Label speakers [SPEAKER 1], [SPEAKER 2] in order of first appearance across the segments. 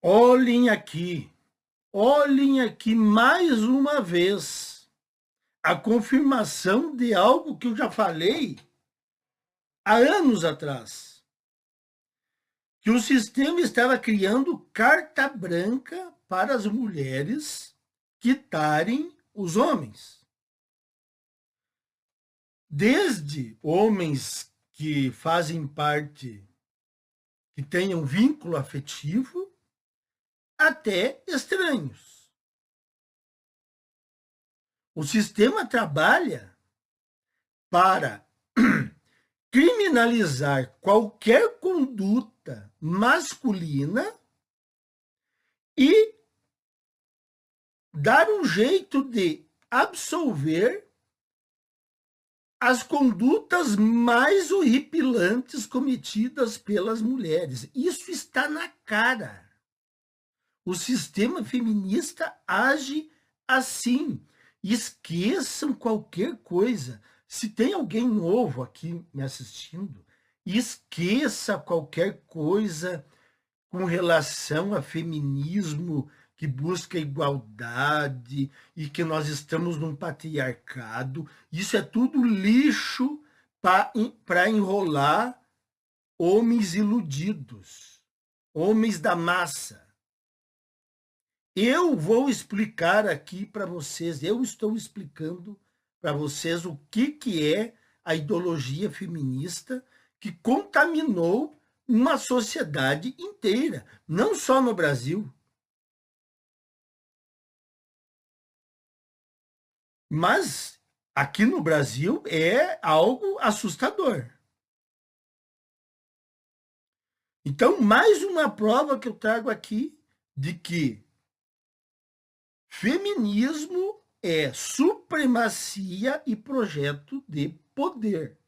[SPEAKER 1] Olhem aqui mais uma vez a confirmação de algo que eu já falei há anos atrás, que o sistema estava criando carta branca para as mulheres quitarem os homens. Desde homens que fazem parte, que tenham vínculo afetivo, até estranhos. O sistema trabalha para criminalizar qualquer conduta masculina e dar um jeito de absolver as condutas mais horripilantes cometidas pelas mulheres. Isso está na cara. O sistema feminista age assim. Esqueçam qualquer coisa. Se tem alguém novo aqui me assistindo, esqueça qualquer coisa com relação a feminismo que busca igualdade e que nós estamos num patriarcado. Isso é tudo lixo para enrolar homens iludidos, homens da massa. Eu vou explicar aqui para vocês, eu estou explicando para vocês o que é a ideologia feminista que contaminou uma sociedade inteira, não só no Brasil, mas aqui no Brasil é algo assustador. Então, mais uma prova que eu trago aqui de que feminismo é supremacia e projeto de poder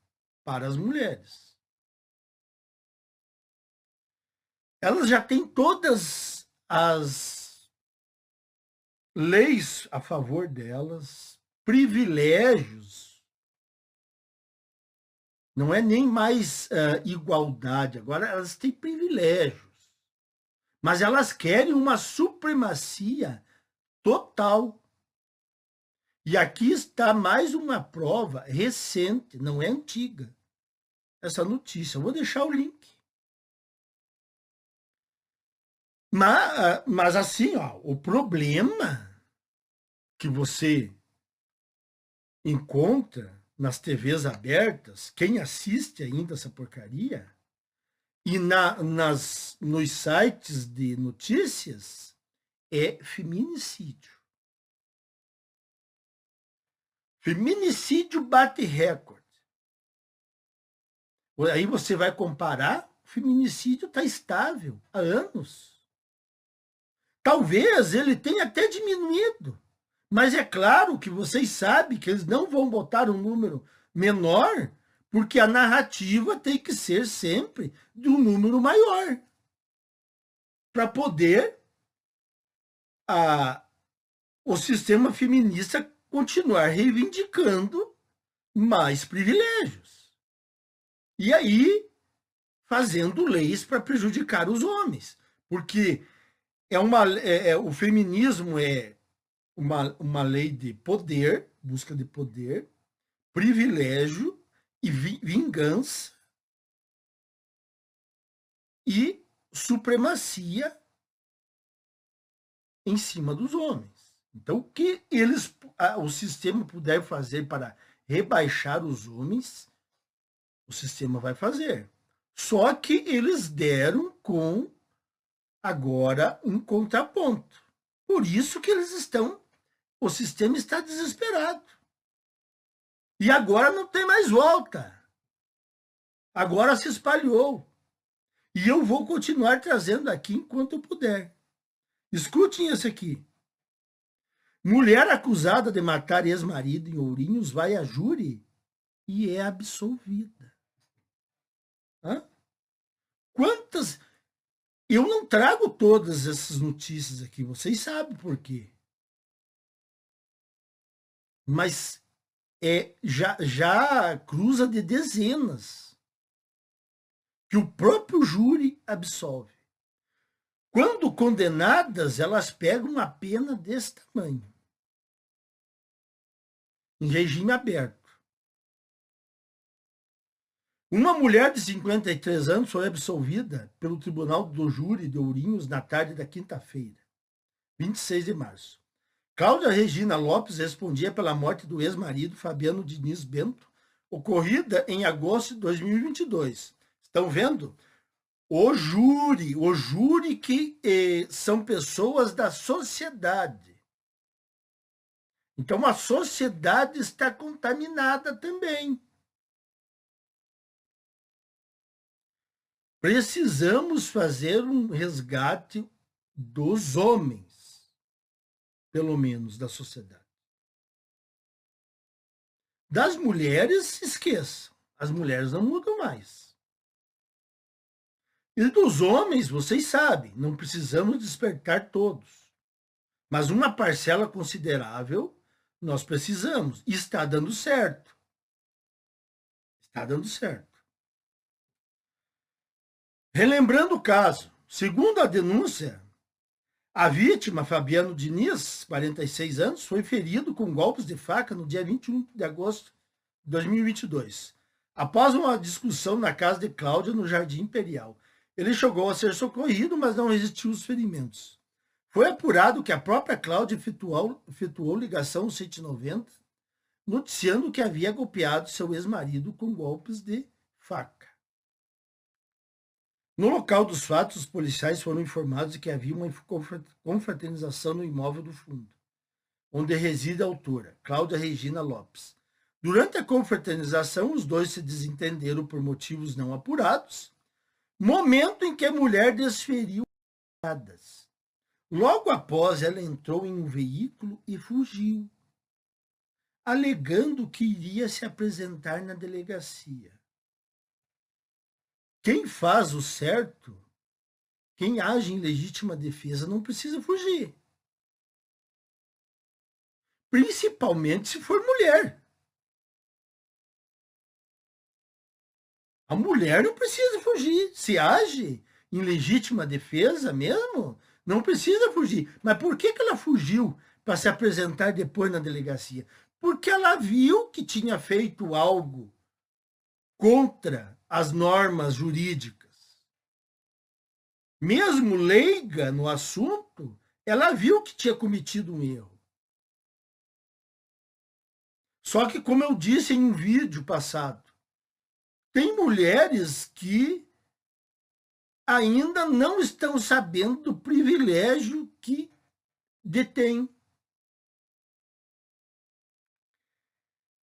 [SPEAKER 1] para as mulheres. Elas já têm todas as leis a favor delas, privilégios. Não é nem mais igualdade, agora elas têm privilégios. Mas elas querem uma supremacia total. E aqui está mais uma prova recente, não é antiga, essa notícia. Eu vou deixar o link. Mas assim, ó, o problema que você encontra nas TVs abertas, quem assiste ainda essa porcaria, e nos sites de notícias, é feminicídio. Feminicídio bate recorde. Aí você vai comparar, o feminicídio está estável há anos. Talvez ele tenha até diminuído, mas é claro que vocês sabem que eles não vão botar um número menor, porque a narrativa tem que ser sempre de um número maior, para poder o sistema feminista continuar reivindicando mais privilégios. E aí, fazendo leis para prejudicar os homens. Porque o feminismo é uma lei de poder, busca de poder, privilégio e vingança e supremacia em cima dos homens. Então, o que o sistema puder fazer para rebaixar os homens, o sistema vai fazer. Só que eles deram com agora um contraponto. Por isso que o sistema está desesperado. E agora não tem mais volta. Agora se espalhou. E eu vou continuar trazendo aqui enquanto eu puder. Escutem esse aqui. Mulher acusada de matar ex-marido em Ourinhos vai a júri e é absolvida. Hã? Quantas... Eu não trago todas essas notícias aqui, vocês sabem por quê. Mas já cruza de dezenas que o próprio júri absolve. Quando condenadas, elas pegam uma pena desse tamanho, em regime aberto. Uma mulher de 53 anos foi absolvida pelo Tribunal do Júri de Ourinhos na tarde da quinta-feira, 26 de março. Cláudia Regina Lopes respondia pela morte do ex-marido Fabiano Diniz Bento, ocorrida em agosto de 2022. Estão vendo? O júri que são pessoas da sociedade. Então a sociedade está contaminada também. Precisamos fazer um resgate dos homens, pelo menos da sociedade. Das mulheres, esqueçam. As mulheres não mudam mais. E dos homens, vocês sabem, não precisamos despertar todos. Mas uma parcela considerável nós precisamos. E está dando certo. Está dando certo. Relembrando o caso, segundo a denúncia, a vítima, Fabiano Diniz, 46 anos, foi ferido com golpes de faca no dia 21 de agosto de 2022, após uma discussão na casa de Cláudia, no Jardim Imperial. Ele chegou a ser socorrido, mas não resistiu aos ferimentos. Foi apurado que a própria Cláudia efetuou ligação ao 190, noticiando que havia golpeado seu ex-marido com golpes de faca. No local dos fatos, os policiais foram informados de que havia uma confraternização no imóvel do fundo, onde reside a autora, Cláudia Regina Lopes. Durante a confraternização, os dois se desentenderam por motivos não apurados, momento em que a mulher desferiu piadas. Logo após, ela entrou em um veículo e fugiu, alegando que iria se apresentar na delegacia. Quem faz o certo, quem age em legítima defesa, não precisa fugir. Principalmente se for mulher. A mulher não precisa fugir. Se age em legítima defesa mesmo, não precisa fugir. Mas por que ela fugiu para se apresentar depois na delegacia? Porque ela viu que tinha feito algo contra as normas jurídicas. Mesmo leiga no assunto, ela viu que tinha cometido um erro. Só que, como eu disse em um vídeo passado, tem mulheres que ainda não estão sabendo do privilégio que detêm.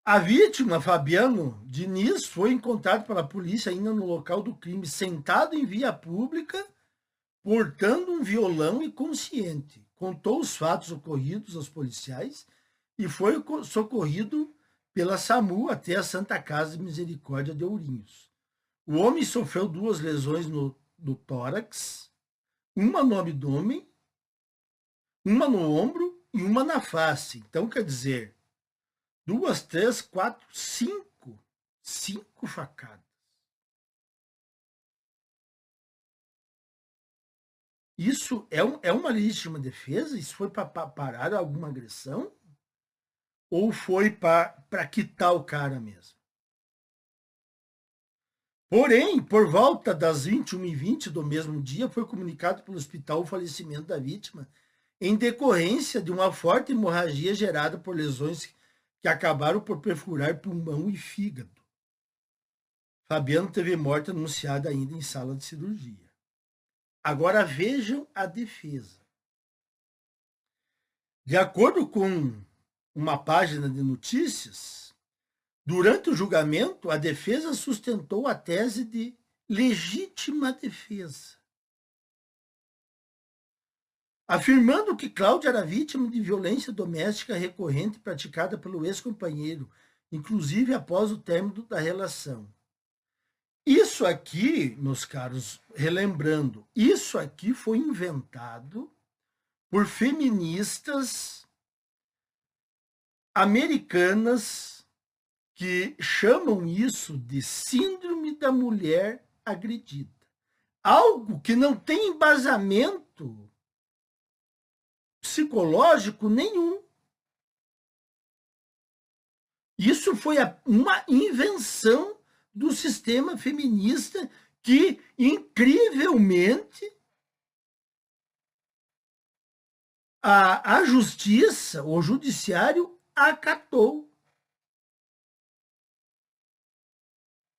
[SPEAKER 1] A vítima, Fabiano Diniz, foi encontrado pela polícia ainda no local do crime, sentado em via pública, portando um violão e consciente. Contou os fatos ocorridos aos policiais e foi socorrido pela SAMU até a Santa Casa de Misericórdia de Ourinhos. O homem sofreu 2 lesões no tórax, uma no abdômen, uma no ombro e uma na face. Então, quer dizer, 2, 3, 4, 5. 5 facadas. Isso é uma legítima defesa? Isso foi para parar alguma agressão? Ou foi para quitar o cara mesmo? Porém, por volta das 21h20 do mesmo dia, foi comunicado pelo hospital o falecimento da vítima em decorrência de uma forte hemorragia gerada por lesões que acabaram por perfurar pulmão e fígado. Fabiano teve morte anunciada ainda em sala de cirurgia. Agora vejam a defesa. De acordo com uma página de notícias, durante o julgamento, a defesa sustentou a tese de legítima defesa, afirmando que Cláudia era vítima de violência doméstica recorrente praticada pelo ex-companheiro, inclusive após o término da relação. Isso aqui, meus caros, relembrando, isso aqui foi inventado por feministas americanas que chamam isso de síndrome da mulher agredida. Algo que não tem embasamento psicológico nenhum. Isso foi uma invenção do sistema feminista que, incrivelmente, a justiça, o judiciário, acatou.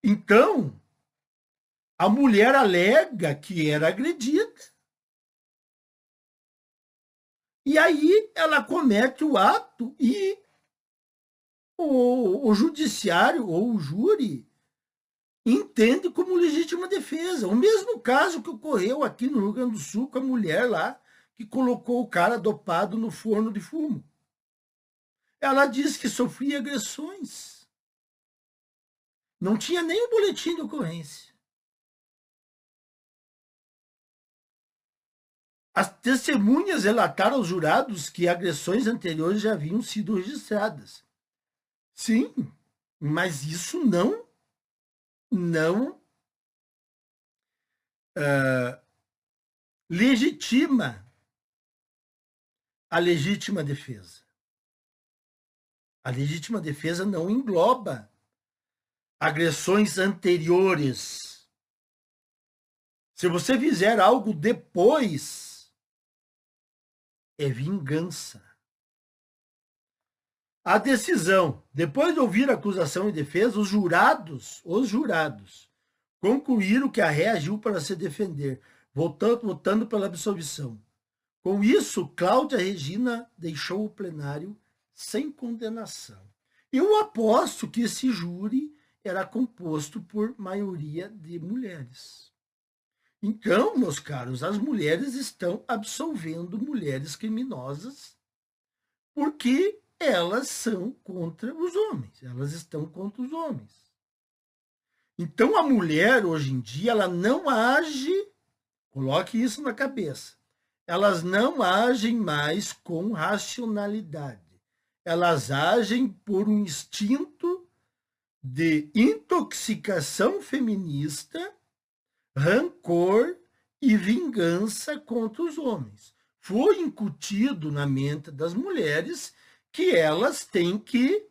[SPEAKER 1] Então, a mulher alega que era agredida. E aí ela comete o ato e o judiciário ou o júri entende como legítima defesa. O mesmo caso que ocorreu aqui no Rio Grande do Sul com a mulher lá que colocou o cara dopado no forno de fumo. Ela disse que sofria agressões. Não tinha nem o boletim de ocorrência. As testemunhas relataram aos jurados que agressões anteriores já haviam sido registradas. Sim, mas isso não legitima a legítima defesa. A legítima defesa não engloba agressões anteriores. Se você fizer algo depois, é vingança. A decisão, depois de ouvir a acusação e defesa, os jurados concluíram que a ré agiu para se defender, votando pela absolvição. Com isso, Cláudia Regina deixou o plenário sem condenação. Eu aposto que esse júri era composto por maioria de mulheres. Então, meus caros, as mulheres estão absolvendo mulheres criminosas porque elas são contra os homens. Elas estão contra os homens. Então, a mulher, hoje em dia, ela não age, coloque isso na cabeça, elas não agem mais com racionalidade. Elas agem por um instinto de intoxicação feminista, rancor e vingança contra os homens. Foi incutido na mente das mulheres que elas têm que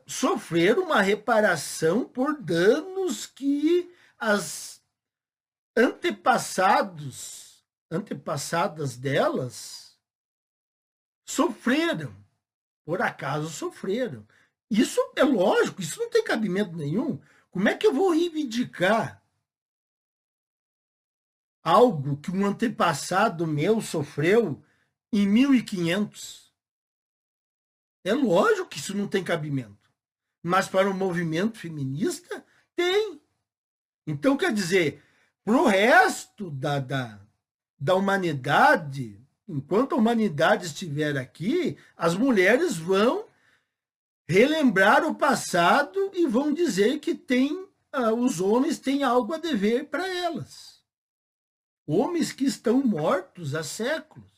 [SPEAKER 1] sofrer uma reparação por danos que as antepassadas delas sofreram, por acaso sofreram. Isso é lógico, isso não tem cabimento nenhum. Como é que eu vou reivindicar algo que um antepassado meu sofreu em 1500? É lógico que isso não tem cabimento. Mas para o movimento feminista, tem. Então, quer dizer, para o resto da humanidade, enquanto a humanidade estiver aqui, as mulheres vão relembrar o passado e vão dizer que os homens têm algo a dever para elas. Homens que estão mortos há séculos.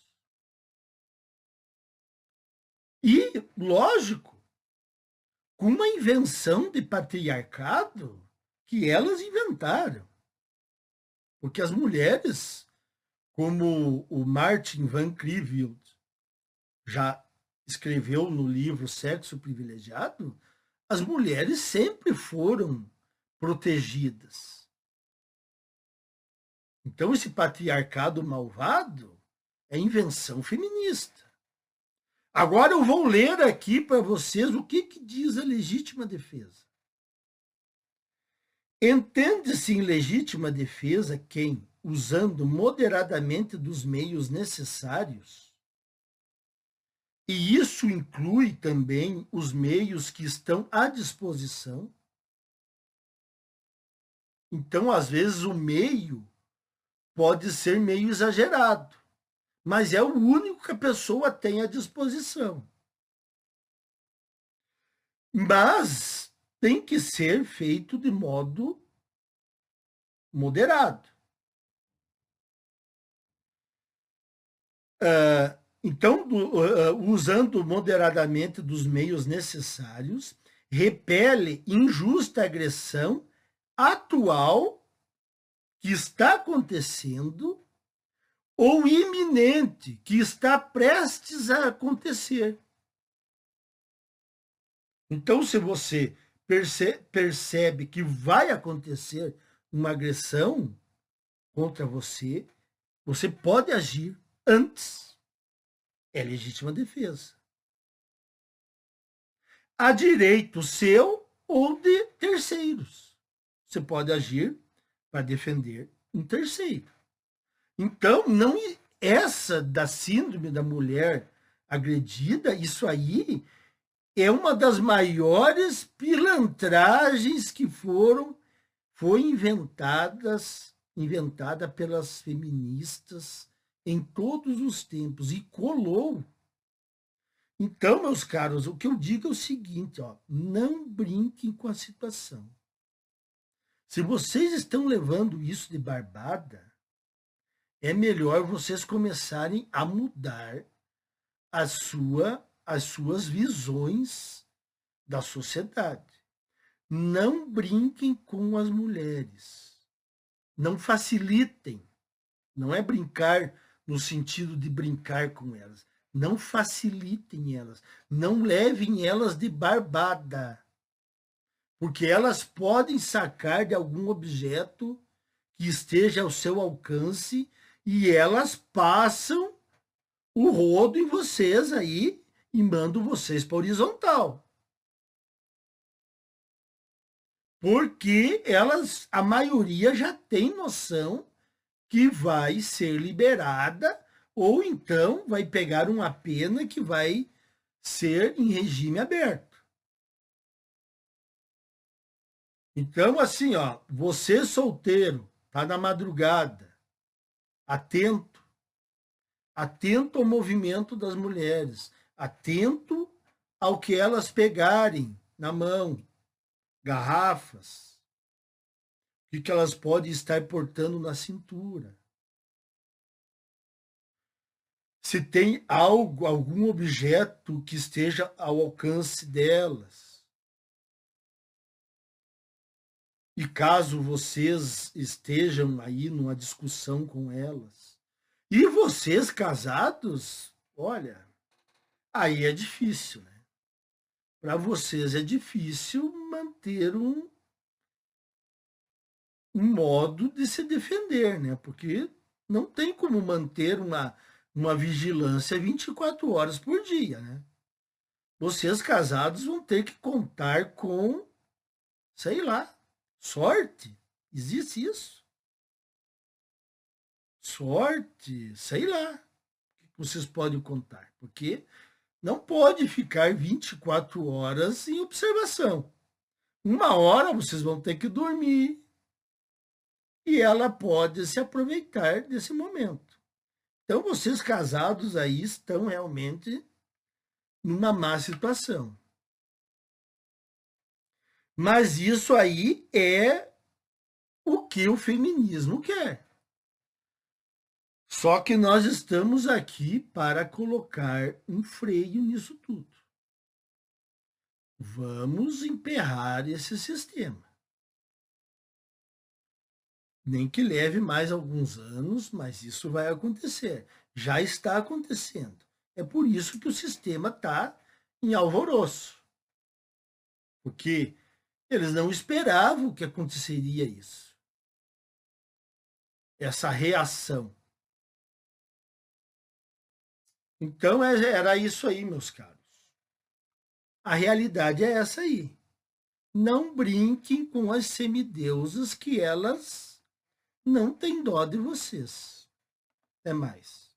[SPEAKER 1] E, lógico, com uma invenção de patriarcado que elas inventaram. Porque as mulheres, como o Martin Van Creveld já escreveu no livro Sexo Privilegiado, as mulheres sempre foram protegidas. Então, esse patriarcado malvado é invenção feminista. Agora eu vou ler aqui para vocês o que diz a legítima defesa. Entende-se em legítima defesa quem, usando moderadamente dos meios necessários, e isso inclui também os meios que estão à disposição. Então, às vezes, o meio pode ser meio exagerado, mas é o único que a pessoa tem à disposição. Mas tem que ser feito de modo moderado. Então, usando moderadamente dos meios necessários, repele injusta agressão atual que está acontecendo ou iminente, que está prestes a acontecer. Então, se você percebe que vai acontecer uma agressão contra você, você pode agir antes. É legítima defesa. Há direito seu ou de terceiros. Você pode agir para defender um terceiro. Então, não essa da síndrome da mulher agredida, isso aí é uma das maiores pilantragens que foi inventada pelas feministas em todos os tempos e colou. Então, meus caros, o que eu digo é o seguinte, ó, não brinquem com a situação. Se vocês estão levando isso de barbada, é melhor vocês começarem a mudar as suas visões da sociedade. Não brinquem com as mulheres. Não facilitem. Não é brincar no sentido de brincar com elas. Não facilitem elas. Não levem elas de barbada. Porque elas podem sacar de algum objeto que esteja ao seu alcance e elas passam o rodo em vocês aí e mandam vocês para horizontal. Porque elas, a maioria já tem noção que vai ser liberada ou então vai pegar uma pena que vai ser em regime aberto. Então, assim, ó, você solteiro, tá na madrugada, atento ao movimento das mulheres, atento ao que elas pegarem na mão, garrafas, o que elas podem estar portando na cintura. Se tem algum objeto que esteja ao alcance delas. E caso vocês estejam aí numa discussão com elas, e vocês casados, olha, aí é difícil, né? Para vocês é difícil manter um modo de se defender, né? Porque não tem como manter uma vigilância 24 horas por dia, né? Vocês casados vão ter que contar com, sei lá, sorte. Existe isso? Sorte, sei lá. O que vocês podem contar? Porque não pode ficar 24 horas em observação. Uma hora vocês vão ter que dormir e ela pode se aproveitar desse momento. Então, vocês casados aí estão realmente numa má situação. Mas isso aí é o que o feminismo quer. Só que nós estamos aqui para colocar um freio nisso tudo. Vamos emperrar esse sistema. Nem que leve mais alguns anos, mas isso vai acontecer. Já está acontecendo. É por isso que o sistema está em alvoroço. Porque eles não esperavam que aconteceria isso. Essa reação. Então era isso aí, meus caros. A realidade é essa aí. Não brinquem com as semideusas que elas não têm dó de vocês. Até mais.